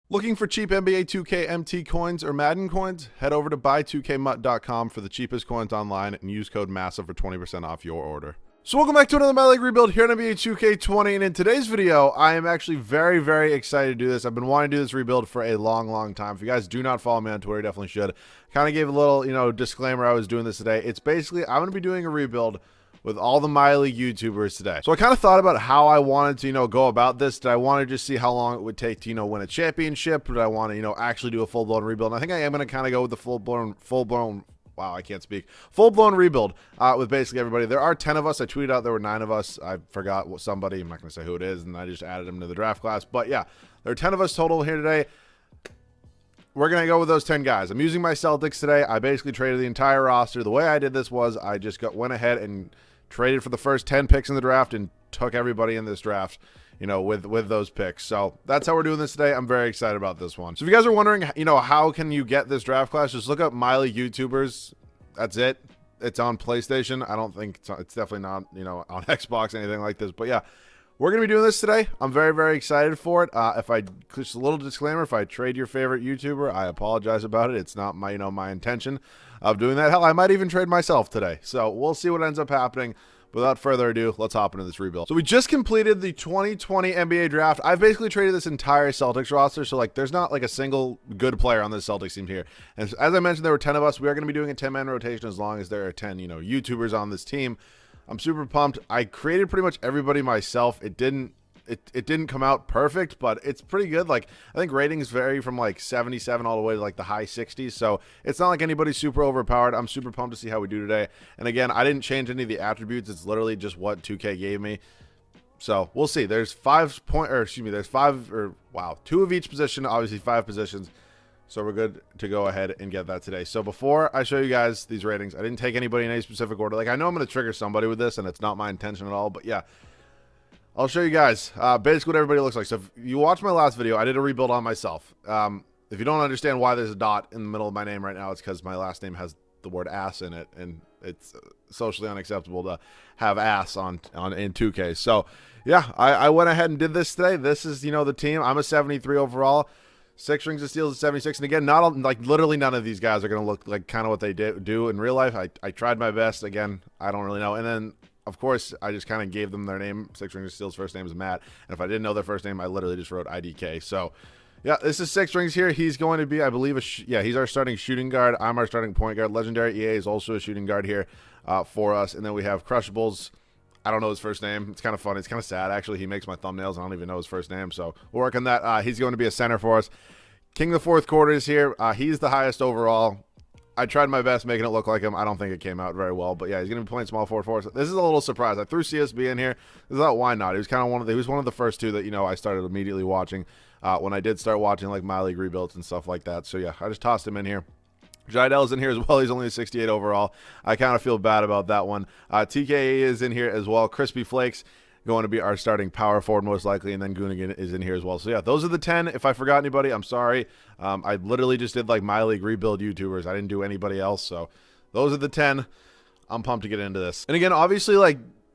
Looking for cheap NBA 2K MT coins or Madden coins? Head over to buy2kmut.com for the cheapest coins online and use code Massa for 20% off your order. So welcome back to another Myleague rebuild here on NBA 2K20, and in today's video, I am actually very excited to do this. I've been wanting to do this rebuild for a long time. If you guys do not follow me on Twitter, you definitely should. Kind of gave a little, disclaimer I was doing this today. It's basically, I'm going to be doing a rebuild with all the Myleague YouTubers today. So I kind of thought about how I wanted to, go about this. Did I want to just see how long it would take to, win a championship? Did I want to, actually do a full-blown rebuild? And I think I am going to kind of go with the full-blown, wow, I can't speak. Full-blown rebuild with basically everybody. There are 10 of us. I tweeted out there were 9 of us. I forgot what somebody, I'm not going to say who it is, and I just added them to the draft class. But yeah, there are 10 of us total here today. We're going to go with those 10 guys. I'm using my Celtics today. I basically traded the entire roster. The way I did this was I just went ahead and traded for the first 10 picks in the draft and took everybody in this draft, with those picks. So that's how we're doing this today. I'm very excited about this one. So if you guys are wondering, how can you get this draft class, just look up Myleague YouTubers. That's it. It's on PlayStation. I don't think it's definitely not, on Xbox, anything like this. But yeah, we're going to be doing this today. I'm very excited for it. Just a little disclaimer, if I trade your favorite YouTuber, I apologize about it. It's not my, my intention of doing that. Hell, I might even trade myself today. So we'll see what ends up happening. Without further ado, let's hop into this rebuild. So we just completed the 2020 NBA draft. I've basically traded this entire Celtics roster. So there's not a single good player on this Celtics team here. And as I mentioned, there were 10 of us. We are going to be doing a 10-man rotation as long as there are 10, YouTubers on this team. I'm super pumped. I created pretty much everybody myself. It didn't come out perfect, but it's pretty good. I think ratings vary from 77 all the way to the high 60s. So it's not like anybody's super overpowered. I'm super pumped to see how we do today. And again, I didn't change any of the attributes. It's literally just what 2K gave me. So we'll see. There's 2 of each position, obviously 5 positions. So we're good to go ahead and get that today. So before I show you guys these ratings, I didn't take anybody in any specific order. I know I'm going to trigger somebody with this, and it's not my intention at all. But yeah, I'll show you guys basically what everybody looks like. So if you watched my last video, I did a rebuild on myself. If you don't understand why there's a dot in the middle of my name right now, it's because my last name has the word ass in it, and it's socially unacceptable to have ass in 2K. So yeah, I went ahead and did this today. This is, the team. I'm a 73 overall. 6 rings of steals at 76. And again, literally none of these guys are going to look like kind of what they do in real life. I tried my best. Again, I don't really know. And then, of course, I just kind of gave them their name. 6 rings of steals, first name is Matt. And if I didn't know their first name, I literally just wrote IDK. So, yeah, this is 6 rings here. He's going to be, I believe, he's our starting shooting guard. I'm our starting point guard. Legendary EA is also a shooting guard here for us. And then we have Crushables. I don't know his first name. It's kind of funny. It's kind of sad, actually. He makes my thumbnails. I don't even know his first name. So we'll work on that. He's going to be a center for us. King of the fourth quarter is here. He's the highest overall. I tried my best making it look like him. I don't think it came out very well. But yeah, he's going to be playing small forward for us. This is a little surprise. I threw CSB in here. I thought, why not? He was kind of he was one of the first 2 that, I started immediately watching when I did start watching Myleague rebuilds and stuff like that. So yeah, I just tossed him in here. Jaidel's in here as well. He's only a 68 overall. I kind of feel bad about that one. TKA is in here as well. Crispy Flakes going to be our starting power forward most likely, and then Goonigan is in here as well. So yeah, those are the 10. If I forgot anybody, I'm sorry. I literally just did Myleague rebuild YouTubers. I didn't do anybody else. So those are the 10. I'm pumped to get into this. And again, obviously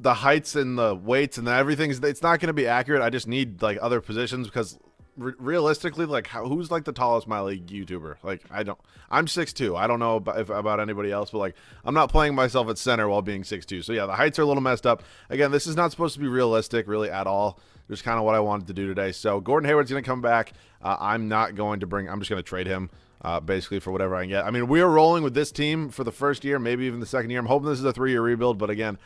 the heights and the weights and everything, it's not going to be accurate. I just need other positions because realistically, who's the tallest Myleague YouTuber? I'm 6'2". I don't know about anybody else, but I'm not playing myself at center while being 6'2". So yeah, the heights are a little messed up. Again, this is not supposed to be realistic really at all. Just kind of what I wanted to do today. So Gordon Hayward's going to come back. I'm just going to trade him basically for whatever I can get. I mean, we are rolling with this team for the first year, maybe even the second year. I'm hoping this is a 3-year rebuild, but again,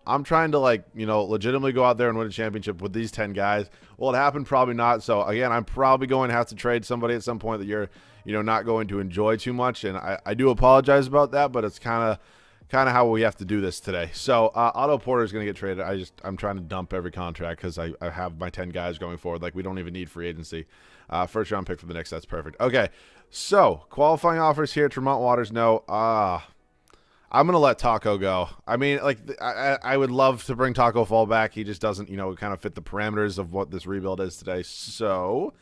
I'm trying to legitimately go out there and win a championship with these 10 guys. Will it happen? Probably not. So again, I'm probably going to have to trade somebody at some point that you're, not going to enjoy too much. And I do apologize about that, but it's kind of how we have to do this today. So Otto Porter is going to get traded. I'm trying to dump every contract because I have my 10 guys going forward. We don't even need free agency. First round pick for the Knicks. That's perfect. Okay. So qualifying offers here. Tremont Waters. No. I'm going to let Taco go. I mean, I would love to bring Taco Fall back. He just doesn't, kind of fit the parameters of what this rebuild is today. So,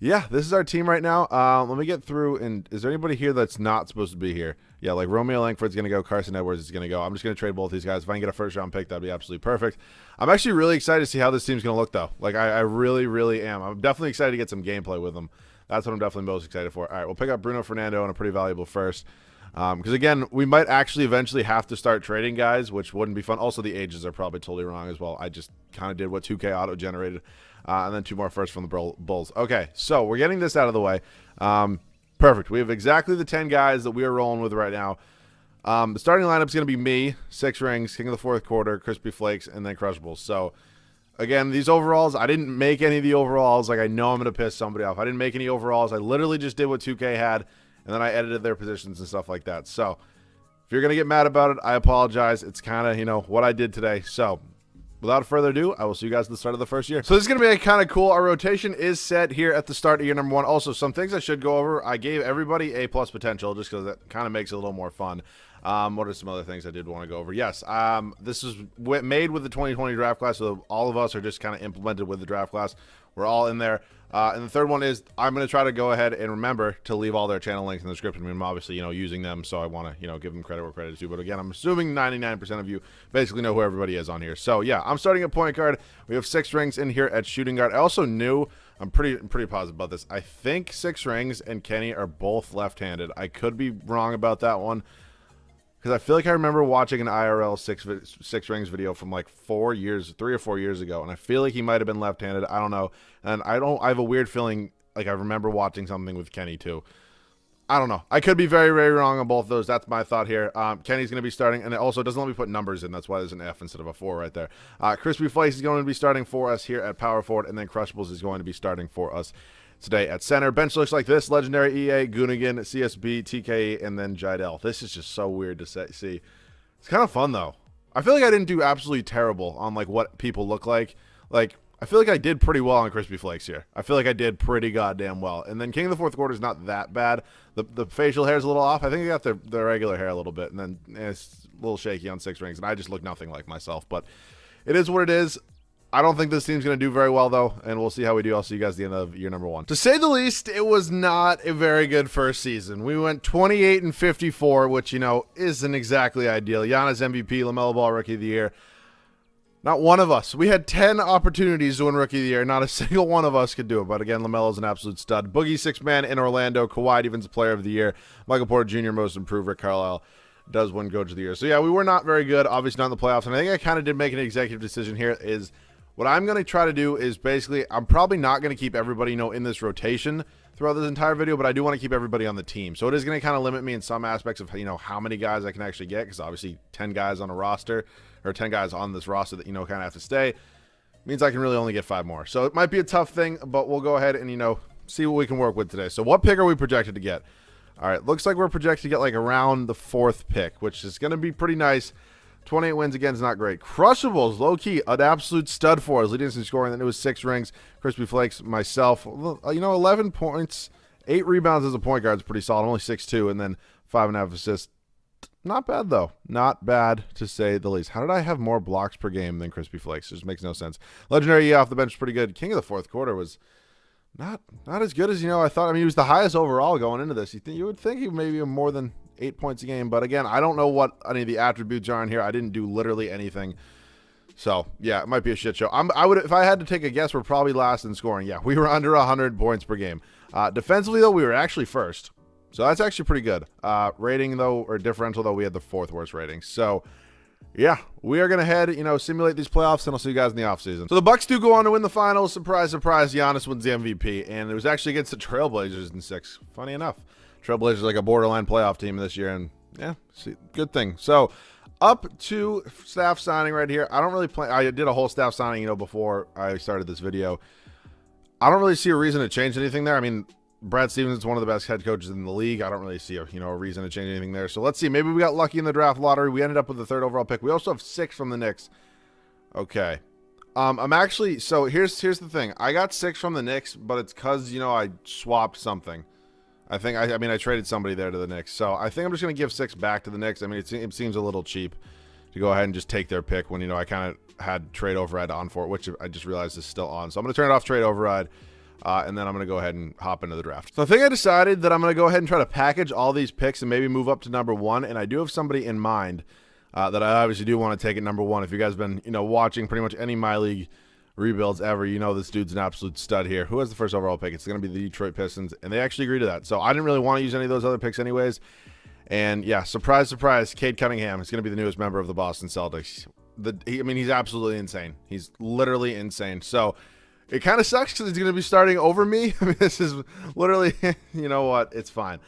yeah, this is our team right now. Let me get through. And is there anybody here that's not supposed to be here? Yeah, Romeo Langford's going to go. Carson Edwards is going to go. I'm just going to trade both these guys. If I can get a first-round pick, that'd be absolutely perfect. I'm actually really excited to see how this team's going to look, though. I really am. I'm definitely excited to get some gameplay with them. That's what I'm definitely most excited for. All right, we'll pick up Bruno Fernando and a pretty valuable first. Because, again, we might actually eventually have to start trading guys, which wouldn't be fun. Also, the ages are probably totally wrong as well. I just kind of did what 2K auto-generated. And then 2 more firsts from the Bulls. Okay, so we're getting this out of the way. Perfect. We have exactly the 10 guys that we are rolling with right now. The starting lineup is going to be me, 6 rings, King of the Fourth Quarter, Crispy Flakes, and then Crushables. So, again, these overalls, I didn't make any of the overalls. Like, I know I'm going to piss somebody off. I didn't make any overalls. I literally just did what 2K had. And then I edited their positions and stuff like that. So, if you're going to get mad about it, I apologize. It's kind of, you know, what I did today. So, without further ado, I will see you guys at the start of the first year. So, this is going to be kind of cool. Our rotation is set here at the start of year number 1. Also, some things I should go over. I gave everybody A+ potential just because that kind of makes it a little more fun. What are some other things I did want to go over? Yes, this is made with the 2020 draft class, so all of us are just kind of implemented with the draft class. We're all in there. And the third one is I'm going to try to go ahead and remember to leave all their channel links in the description. I mean, I'm obviously, you know, using them, so I want to, you know, give them credit where credit is due. But again, I'm assuming 99% of you basically know who everybody is on here. So yeah, I'm starting at point guard. We have 6 rings in here at shooting guard. I also knew, I'm pretty positive about this. I think 6 rings and Kenny are both left-handed. I could be wrong about that one, because I feel like I remember watching an IRL six rings video from like 3 or 4 years ago, and I feel like he might have been left-handed. I don't know, and I have a weird feeling like I remember watching something with Kenny too. I don't know. I could be very, very wrong on both of those. That's my thought here. Kenny's going to be starting, and it also doesn't let me put numbers in. That's why there's an F instead of a 4 right there. Crispy Flakes is going to be starting for us here at power forward, and then Crushables is going to be starting for us today at center. Bench looks like this: Legendary EA, Goonigan, CSB, TKE, and then Jidel. This is just so weird to see. It's kind of fun, though. I feel like I didn't do absolutely terrible on, like, what people look like. Like, I feel like I did pretty well on Crispy Flakes here. I feel like I did pretty goddamn well. And then King of the Fourth Quarter is not that bad. The facial hair is a little off. I think I got the regular hair a little bit, and then it's a little shaky on 6 rings, and I just look nothing like myself. But it is what it is. I don't think this team's going to do very well, though, and we'll see how we do. I'll see you guys at the end of year number 1. To say the least, it was not a very good first season. We went 28-54, which, you know, isn't exactly ideal. Giannis MVP, LaMelo Ball Rookie of the Year. Not one of us. We had 10 opportunities to win Rookie of the Year. Not a single one of us could do it. But again, LaMelo's an absolute stud. Boogie, 6th man in Orlando. Kawhi, Defensive Player of the Year. Michael Porter Jr., Most Improved. Rick Carlisle does win Coach of the Year. So yeah, we were not very good. Obviously not in the playoffs. And I think I kind of did make an executive decision here is what I'm going to try to do is basically, I'm probably not going to keep everybody, you know, in this rotation throughout this entire video, but I do want to keep everybody on the team. So it is going to kind of limit me in some aspects of, you know, how many guys I can actually get, because obviously 10 guys on a roster, or 10 guys on this roster that, you know, kind of have to stay, means I can really only get 5 more. So it might be a tough thing, but we'll go ahead and, you know, see what we can work with today. So what pick are we projected to get? All right, looks like we're projected to get like around the 4th pick, which is going to be pretty nice. 28 wins again is not great. Crushables, low-key, an absolute stud for us, leading us in scoring. Then it was 6 rings. Crispy Flakes, myself, you know, 11 points, 8 rebounds as a point guard is pretty solid. I'm only 6'2", and then 5.5 assists. Not bad, though. Not bad, to say the least. How did I have more blocks per game than Crispy Flakes? It just makes no sense. Legendary EA off the bench is pretty good. King of the Fourth Quarter was not as good as, you know, I thought. I mean, he was the highest overall going into this. You would think he maybe more than 8 points a game, but again, I don't know what any of the attributes are in here. I didn't do literally anything, so yeah, it might be a shit show. I would, if I had to take a guess, we're probably last in scoring. Yeah, we were under 100 points per game. Defensively, though, we were actually first, so that's actually pretty good. Rating, though, or differential, though, we had the 4th worst rating. So yeah, we are gonna head, you know, simulate these playoffs, and I'll see you guys in the offseason. So the Bucks do go on to win the finals. Surprise, surprise, Giannis wins the MVP, and it was actually against the Trailblazers in 6. Funny enough. Trailblazers like a borderline playoff team this year, and yeah, see, good thing. So up to staff signing right here. I don't really plan. I did a whole staff signing, you know, before I started this video. I don't really see a reason to change anything there. I mean, Brad Stevens is one of the best head coaches in the league. I don't really see a reason to change anything there. So let's see. Maybe we got lucky in the draft lottery. We ended up with the 3rd overall pick. We also have 6 from the Knicks. Okay. I'm actually, so here's the thing. I got 6 from the Knicks, but it's because, you know, I swapped something. I think, I mean, I traded somebody there to the Knicks. So I think I'm just going to give 6 back to the Knicks. I mean, it seems a little cheap to go ahead and just take their pick when, you know, I kind of had trade override on for it, which I just realized is still on. So I'm going to turn it off trade override, and then I'm going to go ahead and hop into the draft. So I think I decided that I'm going to go ahead and try to package all these picks and maybe move up to number 1. And I do have somebody in mind that I obviously do want to take at number 1. If you guys have been, you know, watching pretty much any Myleague rebuilds ever. You know this dude's an absolute stud here. Who has the first overall pick? It's going to be the Detroit Pistons, and they actually agreed to that. So I didn't really want to use any of those other picks anyways. And yeah, surprise, surprise, Cade Cunningham is going to be the newest member of the Boston Celtics. I mean, he's absolutely insane. He's literally insane. So it kind of sucks because he's going to be starting over me. I mean, this is literally, you know what? It's fine.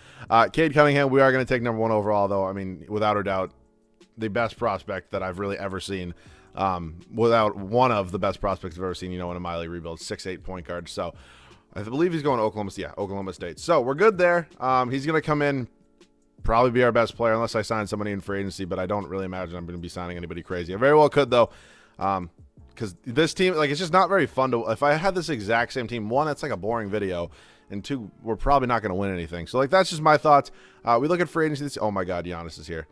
Cade Cunningham, we are going to take number 1 overall, though. I mean, without a doubt, the best prospect that I've really ever seen. Without one of the best prospects I've ever seen, you know, in a Myleague rebuild, 6'8" point guard. So I believe he's going to Oklahoma State. So we're good there. He's going to come in, probably be our best player unless I sign somebody in free agency, but I don't really imagine I'm going to be signing anybody crazy. I very well could, though, because this team, like, it's just not very fun to. If I had this exact same team, 1, it's like a boring video, and 2, we're probably not going to win anything. So, like, that's just my thoughts. We look at free agency. Oh my God, Giannis is here.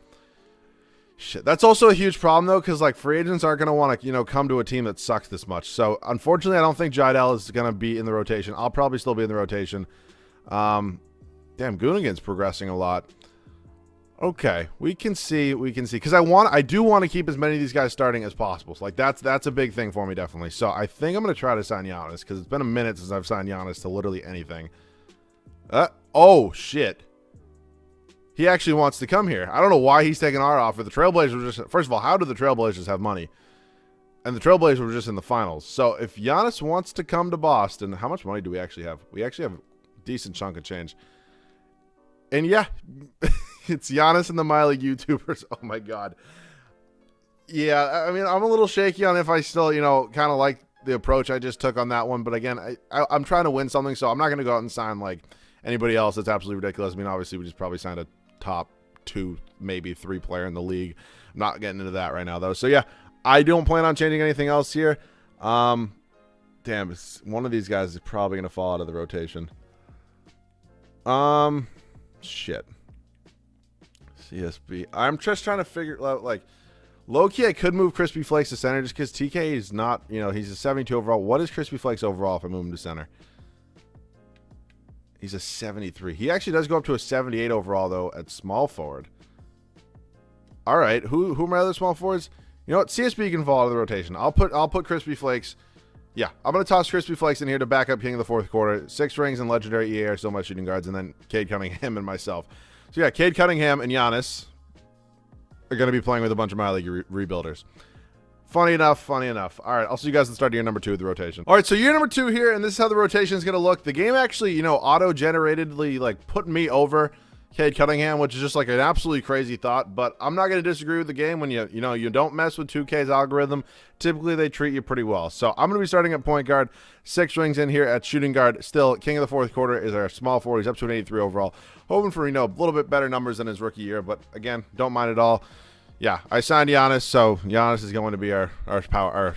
Shit, that's also a huge problem, though, because, like, free agents aren't going to want to, you know, come to a team that sucks this much. So, unfortunately, I don't think Jidel is going to be in the rotation. I'll probably still be in the rotation. Damn, Goonigan's progressing a lot. Okay, we can see, because I do want to keep as many of these guys starting as possible. So, like, that's a big thing for me, definitely. So, I think I'm going to try to sign Giannis, because it's been a minute since I've signed Giannis to literally anything. Oh, shit. He actually wants to come here. I don't know why he's taking our offer. The Trailblazers were just... First of all, how do the Trailblazers have money? And the Trailblazers were just in the finals. So if Giannis wants to come to Boston, how much money do we actually have? We actually have a decent chunk of change. And yeah, it's Giannis and the Myleague YouTubers. Oh my God. Yeah, I mean, I'm a little shaky on if I still, you know, kind of like the approach I just took on that one. But again, I'm trying to win something, so I'm not going to go out and sign like anybody else. That's absolutely ridiculous. I mean, obviously, we just probably signed a top 2, maybe 3 player in the league. I'm not getting into that right now, though. So, yeah, I don't plan on changing anything else here. Damn, one of these guys is probably going to fall out of the rotation. Shit. CSB. I'm just trying to figure out, like, low-key, I could move Crispy Flakes to center just because TK is not, you know, he's a 72 overall. What is Crispy Flakes overall if I move him to center? He's a 73. He actually does go up to a 78 overall, though, at small forward. All right. Who are my other small forwards? You know what? CSB can fall out of the rotation. I'll put Crispy Flakes. Yeah, I'm going to toss Crispy Flakes in here to back up King of the fourth quarter. 6 rings and legendary EA are still my shooting guards, and then Cade Cunningham and myself. So, yeah, Cade Cunningham and Giannis are going to be playing with a bunch of Myleague rebuilders. Funny enough. All right, I'll see you guys at the start of year number 2 of the rotation. All right, so year number 2 here, and this is how the rotation is going to look. The game actually, you know, auto-generatedly, like, put me over Cade Cunningham, which is just, like, an absolutely crazy thought. But I'm not going to disagree with the game when you know, you don't mess with 2K's algorithm. Typically, they treat you pretty well. So I'm going to be starting at point guard, 6 rings in here at shooting guard. Still, king of the fourth quarter is our small forward. He's up to an 83 overall. Hoping for, you know, a little bit better numbers than his rookie year. But, again, don't mind at all. Yeah, I signed Giannis, so Giannis is going to be our power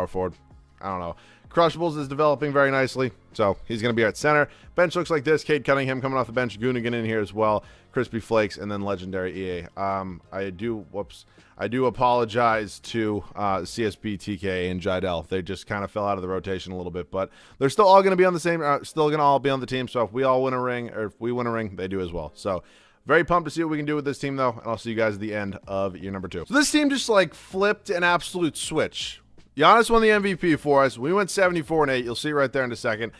forward. I don't know. Crushables is developing very nicely, so he's going to be at center. Bench looks like this. Cade Cunningham coming off the bench. Goonigan in here as well. Crispy Flakes, and then legendary EA. I do apologize to CSB, TK, and Jidel. They just kind of fell out of the rotation a little bit, but they're still all going to be on the same. Still going to all be on the team. So if we all win a ring, or if we win a ring, they do as well. So. Very pumped to see what we can do with this team, though, and I'll see you guys at the end of year number 2. So this team just, like, flipped an absolute switch. Giannis won the MVP for us. We went 74-8. You'll see right there in a second.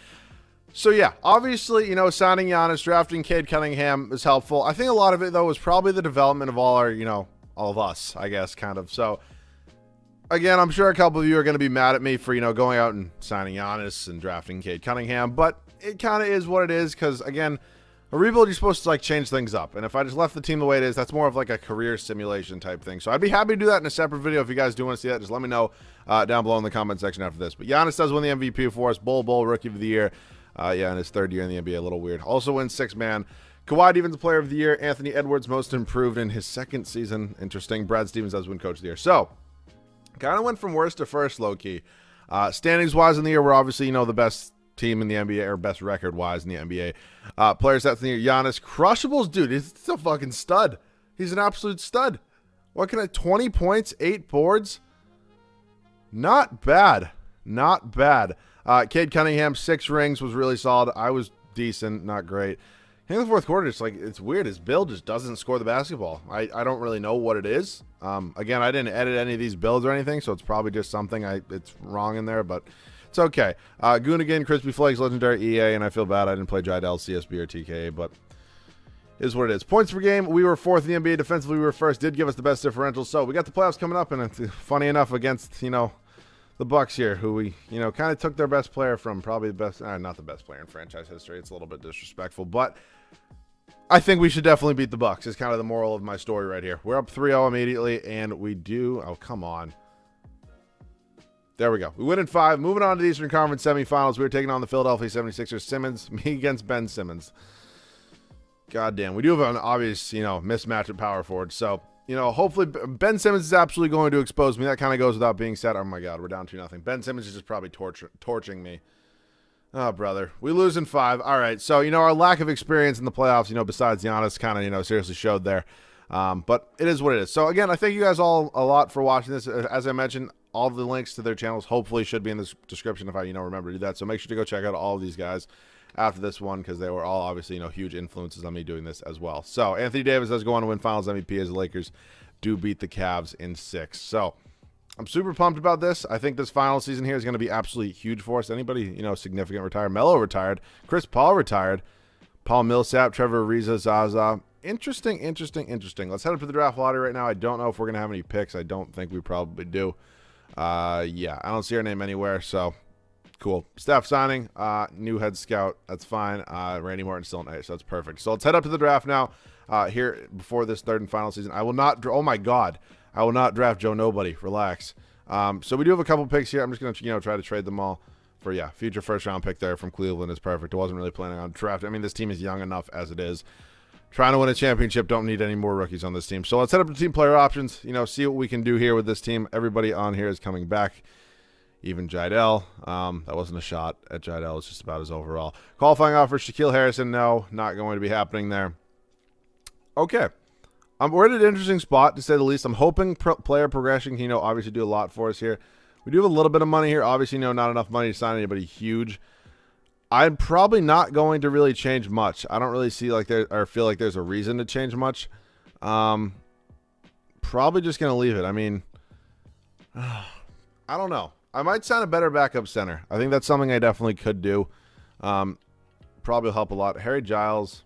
So, yeah, obviously, you know, signing Giannis, drafting Cade Cunningham is helpful. I think a lot of it, though, was probably the development of all our, you know, all of us, I guess, kind of. So, again, I'm sure a couple of you are going to be mad at me for, you know, going out and signing Giannis and drafting Cade Cunningham, but it kind of is what it is because, again, a rebuild, you're supposed to, like, change things up. And if I just left the team the way it is, that's more of, like, a career simulation type thing. So I'd be happy to do that in a separate video. If you guys do want to see that, just let me know down below in the comment section after this. But Giannis does win the MVP for us. Bull, Rookie of the Year. Yeah, in his 3rd year in the NBA. A little weird. Also wins 6-man. Kawhi Defensive Player of the Year. Anthony Edwards, most improved in his 2nd season. Interesting. Brad Stevens does win Coach of the Year. So, kind of went from worst to first, low-key. Standings-wise in the year, we're obviously, you know, the best team in the NBA, or best record-wise in the NBA. Player stats in the year, Giannis. Crushables, dude, he's a fucking stud. He's an absolute stud. What can I, 20 points, 8 boards? Not bad. Cade Cunningham, 6 rings, was really solid. I was decent, not great. In the fourth quarter, it's weird. His build just doesn't score the basketball. I don't really know what it is. Again, I didn't edit any of these builds or anything, so it's probably just something it's wrong in there, but it's okay. Goonigan, Crispy Flakes, Legendary EA, and I feel bad I didn't play Jydell, CSB, or TKA, but is what it is. Points per game, we were 4th in the NBA. Defensively, we were 1st. Did give us the best differential. So we got the playoffs coming up, and it's funny enough against, the Bucks here, who we, kind of took their best player from probably the best, not the best player in franchise history. It's a little bit disrespectful, but I think we should definitely beat the Bucks is kind of the moral of my story right here. We're up 3-0 immediately, and we do, oh, come on. There we go. We win in 5. Moving on to the Eastern Conference semifinals. We were taking on the Philadelphia 76ers. Simmons, me against Ben Simmons. God damn. We do have an obvious, mismatch at power forward. So, hopefully Ben Simmons is absolutely going to expose me. That kind of goes without being said. Oh, my God. We're down 2-0. Ben Simmons is just probably torching me. Oh, brother. We lose in 5. All right. So, our lack of experience in the playoffs, besides Giannis kind of, seriously showed there. But it is what it is. So, again, I thank you guys all a lot for watching this. As I mentioned, all the links to their channels hopefully should be in the description if I, remember to do that. So make sure to go check out all of these guys after this one because they were all obviously, huge influences on me doing this as well. So Anthony Davis does go on to win Finals MVP as the Lakers do beat the Cavs in 6. So I'm super pumped about this. I think this final season here is going to be absolutely huge for us. Anybody, significant retired. Melo retired. Chris Paul retired. Paul Millsap, Trevor Ariza, Zaza. Interesting. Let's head up to the draft lottery right now. I don't know if we're going to have any picks. I don't think we probably do. Yeah, I don't see our name anywhere, so cool. Staff signing, new head scout, that's fine. Randy Martin's still an A, so that's perfect. So let's head up to the draft now, here before this third and final season. I will not, oh my God, I will not draft Joe Nobody, relax. So we do have a couple picks here. I'm just going to, try to trade them all for, future first round pick there from Cleveland is perfect. I wasn't really planning on draft. I mean, this team is young enough as it is. Trying to win a championship, don't need any more rookies on this team. So let's head up to team player options, see what we can do here with this team. Everybody on here is coming back, even Jydell. That wasn't a shot at Jydell. It's just about his overall. Qualifying offer, Shaquille Harrison, no, not going to be happening there. Okay. We're at an interesting spot, to say the least. I'm hoping player progression can, obviously do a lot for us here. We do have a little bit of money here. Obviously, not enough money to sign anybody huge. I'm probably not going to really change much. I don't really see or feel like there's a reason to change much. Probably just going to leave it. I mean, I don't know. I might sign a better backup center. I think that's something I definitely could do. Probably help a lot. Harry Giles.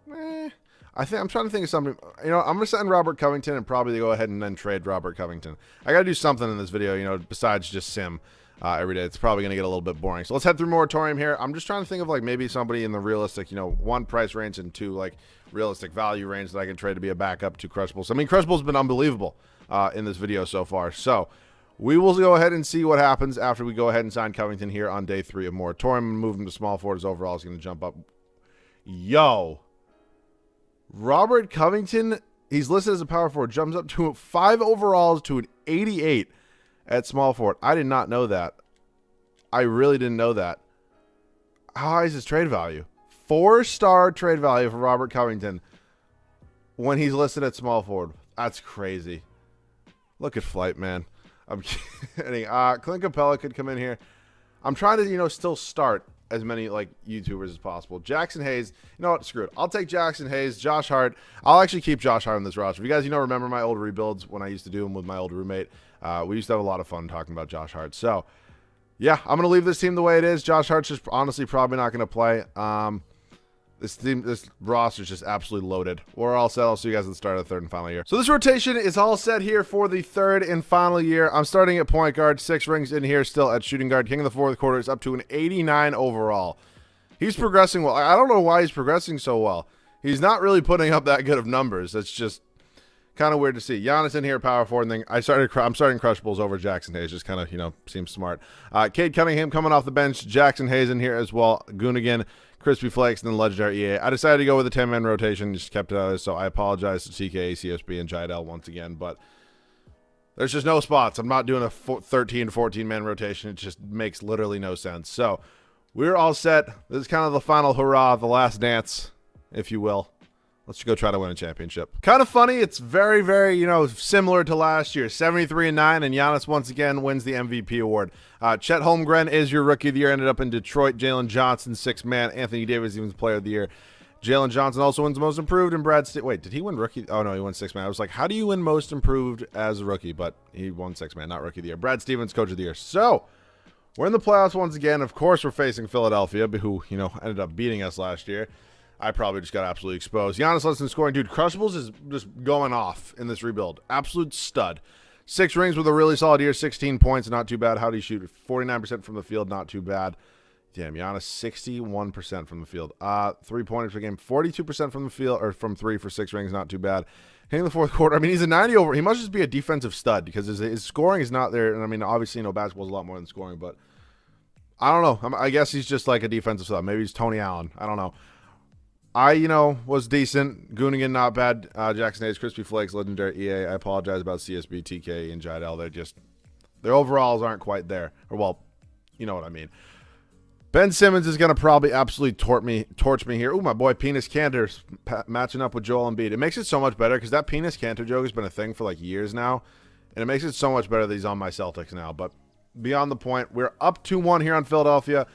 I'm trying to think of something. I'm going to sign Robert Covington and probably go ahead and then trade Robert Covington. I got to do something in this video, besides just sim. Every day. It's probably going to get a little bit boring. So let's head through moratorium here. I'm just trying to think of maybe somebody in the realistic, 1 price range and 2 realistic value range that I can trade to be a backup to Crushballs. I mean, Crushballs been unbelievable in this video so far. So we will go ahead and see what happens after we go ahead and sign Covington here on day 3 of moratorium and move him to small forward. His overall is going to jump up. Yo, Robert Covington, he's listed as a power forward, jumps up to 5 overalls to an 88. At small forward. I did not know that. I really didn't know that. How high is his trade value? 4-star trade value for Robert Covington when he's listed at small forward. That's crazy. Look at Flight, man. I'm kidding. Clint Capella could come in here. I'm trying to, still start as many YouTubers as possible. Jackson Hayes. You know what? Screw it. I'll take Jackson Hayes. Josh Hart. I'll actually keep Josh Hart on this roster. If you guys, remember my old rebuilds when I used to do them with my old roommate. We used to have a lot of fun talking about Josh Hart. So, yeah, I'm going to leave this team the way it is. Josh Hart's just honestly probably not going to play. This roster is just absolutely loaded. We're all set. I'll see you guys at the start of the third and final year. So this rotation is all set here for the third and final year. I'm starting at point guard. 6 rings in here still at shooting guard. King of the fourth quarter is up to an 89 overall. He's progressing well. I don't know why he's progressing so well. He's not really putting up that good of numbers. It's just kind of weird to see. Giannis in here, power forward, and then I'm starting Crushables over Jackson Hayes. Just kind of, seems smart. Cade Cunningham coming off the bench. Jackson Hayes in here as well. Goonigan, Crispy Flakes, and then Legendary EA. I decided to go with a 10-man rotation. Just kept it out of this, so I apologize to TK, CSB, and Jydell once again, but there's just no spots. I'm not doing a 13, 14-man rotation. It just makes literally no sense. So we're all set. This is kind of the final hurrah, the last dance, if you will. Let's go try to win a championship. Kind of funny. It's very, very, similar to last year. 73-9, and Giannis once again wins the MVP award. Chet Holmgren is your Rookie of the Year. Ended up in Detroit. Jalen Johnson, 6th man. Anthony Davis even Player of the Year. Jalen Johnson also wins Most Improved, and wait, did he win Rookie? Oh, no, he won 6th man. I was like, how do you win Most Improved as a rookie? But he won 6th man, not Rookie of the Year. Brad Stevens, Coach of the Year. So, we're in the playoffs once again. Of course, we're facing Philadelphia, who, ended up beating us last year. I probably just got absolutely exposed. Giannis less than scoring. Dude, Crushables is just going off in this rebuild. Absolute stud. 6 rings with a really solid year. 16 points, not too bad. How do you shoot? 49% from the field, not too bad. Damn, Giannis, 61% from the field. 3-pointers per game. 42% from the field, or from 3 for 6 rings, not too bad. Hitting the fourth quarter. I mean, he's a 90 over. He must just be a defensive stud because his scoring is not there. And I mean, obviously, basketball is a lot more than scoring, but I don't know. I guess he's just like a defensive stud. Maybe he's Tony Allen. I don't know. I, was decent. Goonigan, not bad. Jackson Hayes, Crispy Flakes, Legendary EA. I apologize about CSB, TK, and Jidel. Their overalls aren't quite there. Or, well, you know what I mean. Ben Simmons is going to probably absolutely torch me here. Ooh, my boy Penis Cantor matching up with Joel Embiid. It makes it so much better because that Penis Cantor joke has been a thing for like years now. And it makes it so much better that he's on my Celtics now. But beyond the point, we're up 2-1 here on Philadelphia.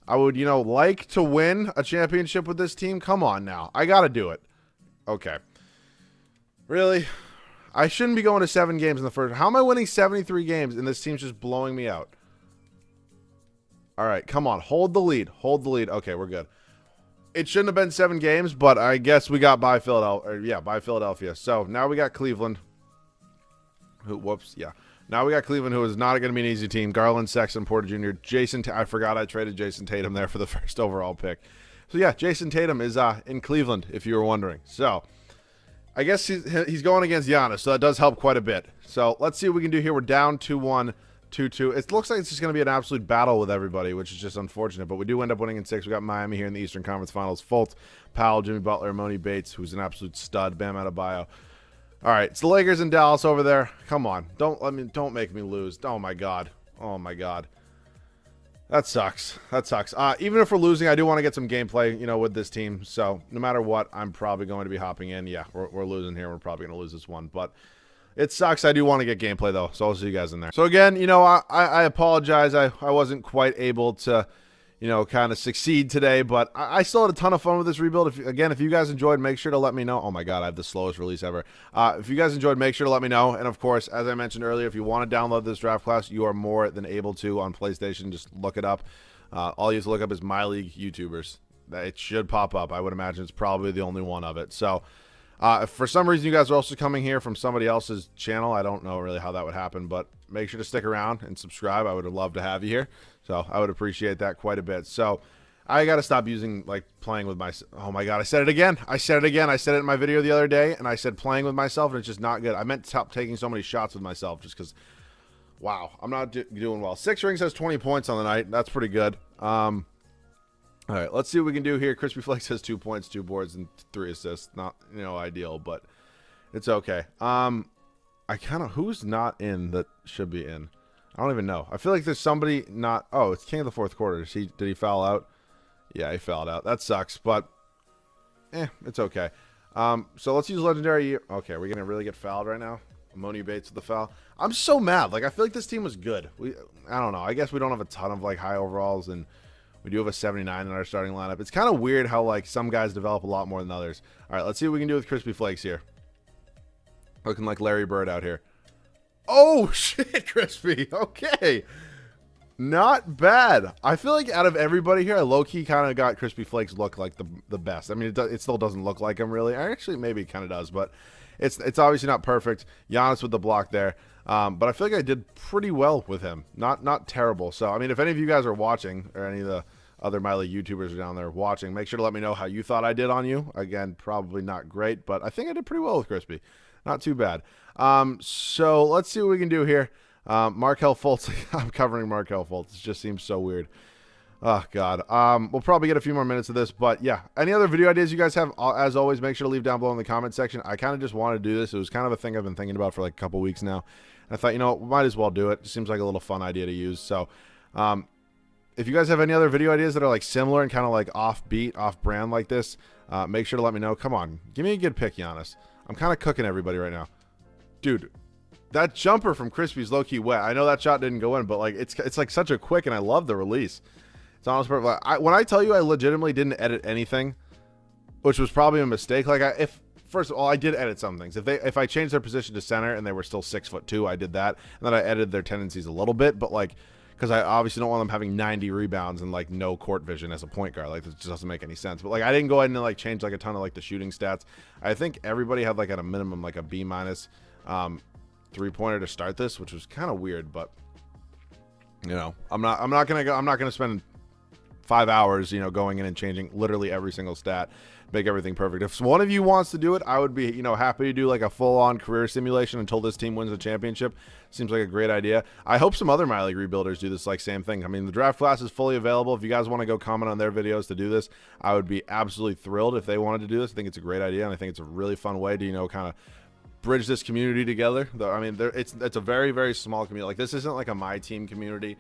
I would, like to win a championship with this team. Come on now. I got to do it. Okay. Really? I shouldn't be going to 7 games in the first. How am I winning 73 games and this team's just blowing me out? All right, come on. Hold the lead. Hold the lead. Okay, we're good. It shouldn't have been 7 games, but I guess we got by Philadelphia. By Philadelphia. So now we got Cleveland. Now we got Cleveland, who is not going to be an easy team. Garland, Sexton, Porter Jr., Jason. I forgot I traded Jason Tatum there for the first overall pick. So yeah, Jason Tatum is in Cleveland, if you were wondering. So I guess he's going against Giannis, so that does help quite a bit. So let's see what we can do here. We're down 2-1, 2-2. It looks like it's just going to be an absolute battle with everybody, which is just unfortunate. But we do end up winning in 6. We got Miami here in the Eastern Conference Finals. Fultz, Powell, Jimmy Butler, Monty Bates, who's an absolute stud. Bam Adebayo. All right, it's the Lakers and Dallas over there. Come on, don't make me lose. Oh my god, that sucks. Even if we're losing, I do want to get some gameplay, with this team. So no matter what, I'm probably going to be hopping in. Yeah, we're losing here. We're probably going to lose this one, but it sucks. I do want to get gameplay though, so I'll see you guys in there. So again, I apologize. I wasn't quite able to, kind of succeed today, but I still had a ton of fun with this rebuild. If you guys enjoyed, make sure to let me know. Oh my god, I have the slowest release ever. If you guys enjoyed, make sure to let me know. And of course, as I mentioned earlier, if you want to download this draft class, you are more than able to on PlayStation. Just look it up. All you have to look up is Myleague YouTubers. It should pop up. I would imagine it's probably the only one of it. So if for some reason you guys are also coming here from somebody else's channel, I don't know really how that would happen, but make sure to stick around and subscribe. I would love to have you here. So I would appreciate that quite a bit. So I got to stop using, playing with myself. Oh my god, I said it again. I said it in my video the other day, and I said playing with myself, and it's just not good. I meant to stop taking so many shots with myself just because, wow, I'm not doing well. 6 rings has 20 points on the night. That's pretty good. All right, let's see what we can do here. Crispy Flakes has 2 points, 2 boards, and 3 assists. Not, ideal, but it's okay. Who's not in that should be in? I don't even know. I feel like there's somebody not. Oh, it's King of the fourth quarter. Did he foul out? Yeah, he fouled out. That sucks, but it's okay. So let's use legendary. Okay, are we gonna really get fouled right now? Monty Bates with the foul. I'm so mad. I feel like this team was good. I don't know. I guess we don't have a ton of high overalls, and we do have a 79 in our starting lineup. It's kind of weird how some guys develop a lot more than others. All right, let's see what we can do with Crispy Flakes here. Looking like Larry Bird out here. Oh, shit, Crispy. Okay. Not bad. I feel like out of everybody here, I low-key kind of got Crispy Flakes look like the best. I mean, it still doesn't look like him, really. Actually, maybe it kind of does, but it's obviously not perfect. Giannis with the block there. But I feel like I did pretty well with him. Not terrible. So, I mean, if any of you guys are watching, or any of the other Myleague YouTubers are down there watching, make sure to let me know how you thought I did on you. Again, probably not great, but I think I did pretty well with Crispy. Not too bad. So let's see what we can do here. Markelle Fultz. I'm covering Markelle Fultz. It just seems so weird. Oh, God. We'll probably get a few more minutes of this, but yeah. Any other video ideas you guys have, as always, make sure to leave down below in the comment section. I kind of just wanted to do this. It was kind of a thing I've been thinking about for a couple weeks now. And I thought, we might as well do it. It seems like a little fun idea to use. So, if you guys have any other video ideas that are like similar and kind of like offbeat, off brand like this, make sure to let me know. Come on, give me a good pick, Giannis. I'm kind of cooking everybody right now. Dude, that jumper from Crispy's low-key wet. I know that shot didn't go in, but like it's like such a quick, and I love the release. It's almost perfect. When I tell you I legitimately didn't edit anything, which was probably a mistake. Like first of all, I did edit some things. If I changed their position to center and they were still 6'2", I did that, and then I edited their tendencies a little bit, but like, because I obviously don't want them having 90 rebounds and like no court vision as a point guard. Like, this just doesn't make any sense. But like, I didn't go ahead and like change like a ton of like the shooting stats. I think everybody had like at a minimum like a B- 3-pointer to start this, which was kind of weird. But you know, I'm not gonna spend 5 hours, you know, going in and changing literally every single stat, make everything perfect. If one of you wants to do it, I would be, you know, happy to do like a full-on career simulation until this team wins the championship. Seems like a great idea. I hope some other Myleague rebuilders do this like same thing. I mean, the draft class is fully available. If you guys want to go comment on their videos to do this, I would be absolutely thrilled if they wanted to do this. I think it's a great idea, and I think it's a really fun way to, you know, kind of bridge this community together. Though, I mean, it's a very, very small community. Like, this isn't like a My Team community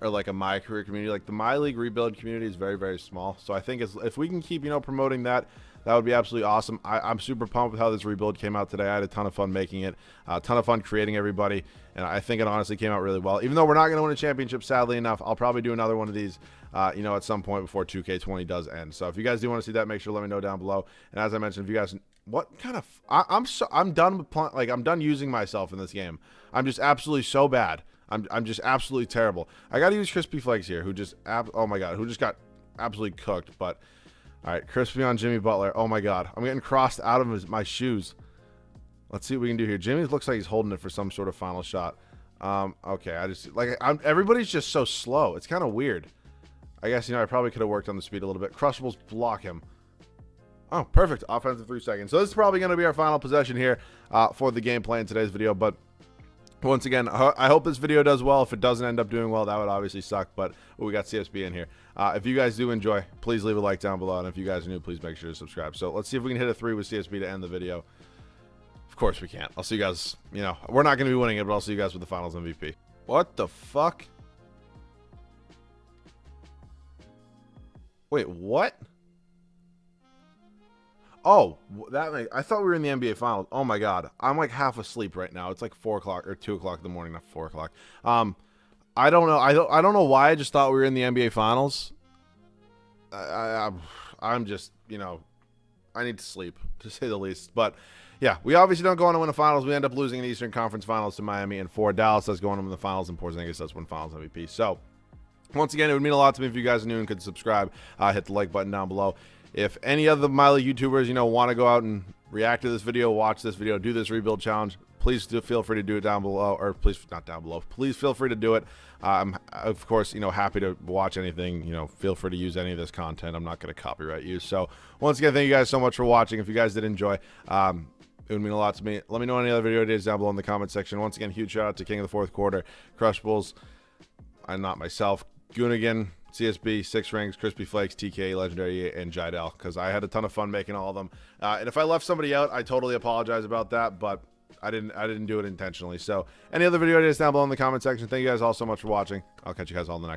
or like a My Career community. Like, the Myleague rebuild community is very, very small. So I think if we can keep, you know, promoting that, that would be absolutely awesome. I'm super pumped with how this rebuild came out today. I had a ton of fun making it, a ton of fun creating everybody, and I think it honestly came out really well. Even though we're not going to win a championship, sadly enough, I'll probably do another one of these, you know, at some point before 2K20 does end. So if you guys do want to see that, make sure to let me know down below. And as I mentioned, if you guys, what kind of, I'm done with like I'm done using myself in this game. I'm just absolutely so bad. I'm just absolutely terrible. I got to use Crispy Flakes here, who just oh my god, who just got absolutely cooked. But all right, Crispy on Jimmy Butler. Oh my god, I'm getting crossed out of my shoes. Let's see what we can do here. Jimmy looks like he's holding it for some sort of final shot. Okay, everybody's just so slow. It's kind of weird. I guess, you know, I probably could have worked on the speed a little bit. Crushables block him. Oh, perfect. Offensive 3 seconds. So this is probably going to be our final possession here for the gameplay in today's video. But once again, I hope this video does well. If it doesn't end up doing well, that would obviously suck. But we got CSB in here. If you guys do enjoy, please leave a like down below. And if you guys are new, please make sure to subscribe. So let's see if we can hit a 3 with CSB to end the video. Of course we can't. I'll see you guys. You know, we're not going to be winning it, but I'll see you guys with the finals MVP. What the fuck? Wait, what? Oh, I thought we were in the NBA Finals. Oh my god, I'm like half asleep right now. It's like 4 o'clock or 2 o'clock in the morning, not 4 o'clock. I don't know. I don't know why I just thought we were in the NBA Finals. I'm just, you know, I need to sleep, to say the least. But yeah, we obviously don't go on to win the finals. We end up losing in the Eastern Conference Finals to Miami, and Dallas does go on to win the finals, and Porzingis does win Finals MVP. So once again, it would mean a lot to me if you guys are new and could subscribe. Hit the like button down below. If any of the Myleague YouTubers, you know, want to go out and react to this video, watch this video, do this rebuild challenge, please do feel free to do it down below, or please, not down below, please feel free to do it. I'm, of course, you know, happy to watch anything. You know, feel free to use any of this content. I'm not going to copyright you. So once again, thank you guys so much for watching. If you guys did enjoy, it would mean a lot to me. Let me know any other video ideas down below in the comment section. Once again, huge shout out to King of the Fourth Quarter, Crushables, I'm not myself, Goonigan, CSB, 6 Rings, Crispy Flakes, TK, Legendary, and Jidel, because I had a ton of fun making all of them. And if I left somebody out, I totally apologize about that, but I didn't do it intentionally. So any other video ideas down below in the comment section. Thank you guys all so much for watching. I'll catch you guys all in the next one.